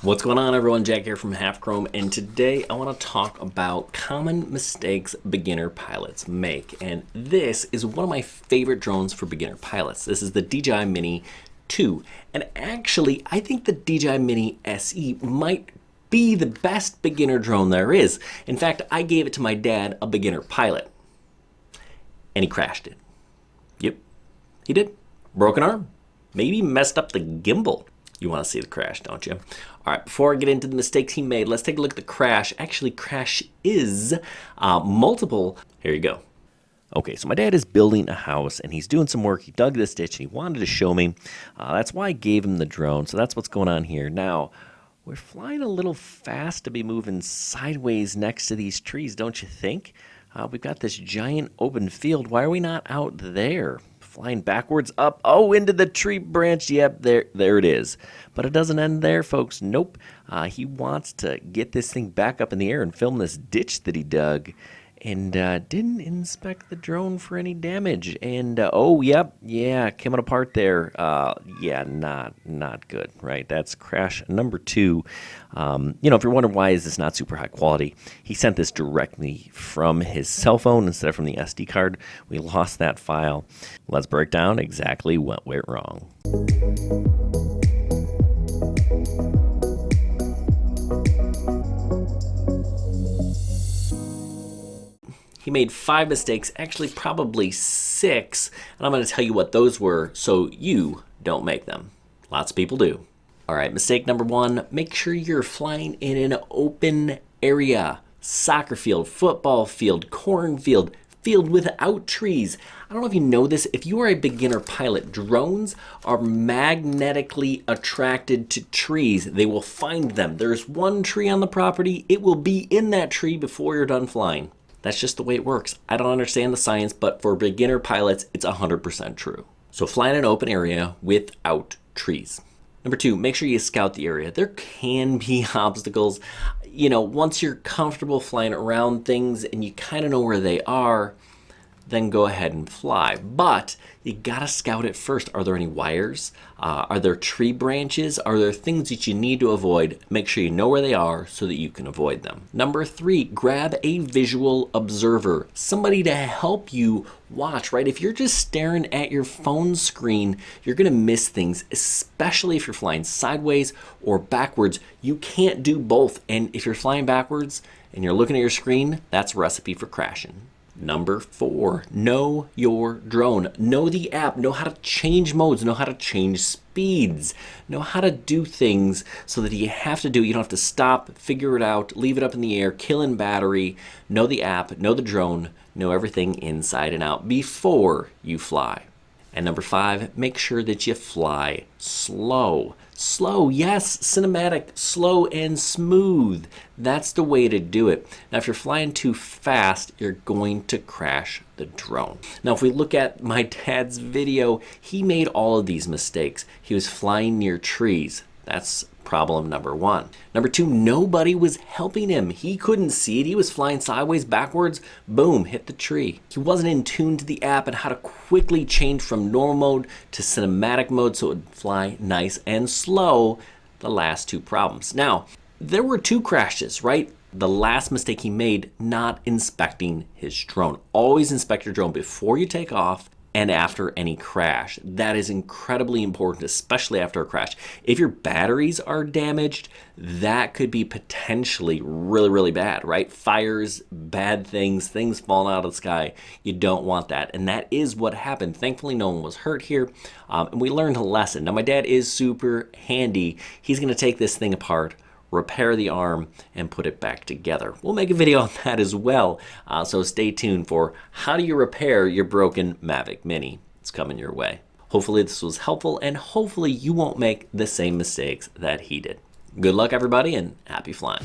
What's going on, everyone? Jack here from Half Chrome, and today I want to talk about common mistakes beginner pilots make. And this is one of my favorite drones for beginner pilots. This is the DJI Mini 2, and actually I think the DJI Mini SE might be the best beginner drone there is. In fact, I gave it to my dad, a beginner pilot, and he crashed it. Yep, he did. Broken arm, maybe messed up the gimbal. You want to see the crash, don't you? All right, before I get into the mistakes he made, let's take a look at the crash. Actually, crash is multiple. Here you go. Okay, so my dad is building a house, and he's doing some work. He dug this ditch, and he wanted to show me. That's why I gave him the drone, so that's what's going on here. Now, we're flying a little fast to be moving sideways next to these trees, don't you think? We've got this giant open field. Why are we not out there? Flying backwards up, into the tree branch. Yep, there it is. But it doesn't end there, folks. Nope. He wants to get this thing back up in the air and film this ditch that he dug, and didn't inspect the drone for any damage. And coming apart there. Yeah, not good, right? That's crash number 2. If you're wondering why is this not super high quality, he sent this directly from his cell phone instead of from the SD card. We lost that file. Let's break down exactly what went wrong. He made 5 mistakes, actually probably 6, and I'm going to tell you what those were so you don't make them. Lots of people do. All right, mistake number 1, make sure you're flying in an open area. Soccer field, football field, cornfield, field without trees. I don't know if you know this, if you are a beginner pilot, drones are magnetically attracted to trees. They will find them. There's one tree on the property, it will be in that tree before you're done flying. That's just the way it works. I don't understand the science, but for beginner pilots, it's 100% true. So fly in an open area without trees. Number 2, make sure you scout the area. There can be obstacles. Once you're comfortable flying around things and you kind of know where they are, then go ahead and fly. But you gotta scout it first. Are there any wires? Are there tree branches? Are there things that you need to avoid? Make sure you know where they are so that you can avoid them. Number 3, grab a visual observer. Somebody to help you watch, right? If you're just staring at your phone screen, you're gonna miss things, especially if you're flying sideways or backwards. You can't do both. And if you're flying backwards and you're looking at your screen, that's a recipe for crashing. Number 4, know your drone. Know the app. Know how to change modes. Know how to change speeds. Know how to do things so that you have to do it. You don't have to stop, figure it out, leave it up in the air, killing battery. Know the app. Know the drone. Know everything inside and out before you fly. And number 5, make sure that you fly slow. Slow, yes, cinematic, slow and smooth. That's the way to do it. Now, if you're flying too fast, you're going to crash the drone. Now, if we look at my dad's video, he made all of these mistakes. He was flying near trees. That's problem number 1. Number 2, nobody was helping him. He couldn't see it. He was flying sideways, backwards, boom, hit the tree. He wasn't in tune to the app and how to quickly change from normal mode to cinematic mode so it would fly nice and slow. The last 2 problems. Now, there were 2 crashes, right? The last mistake he made, not inspecting his drone. Always inspect your drone before you take off and after any crash. That is incredibly important, especially after a crash. If your batteries are damaged, that could be potentially really, really bad, right? Fires, bad things falling out of the sky. You don't want that. And that is what happened. Thankfully, no one was hurt here. And we learned a lesson. Now, my dad is super handy. He's gonna take this thing apart, repair the arm, and put it back together. We'll make a video on that as well, so stay tuned for how do you repair your broken Mavic Mini. It's coming your way. Hopefully this was helpful, and hopefully you won't make the same mistakes that he did. Good luck, everybody, and happy flying.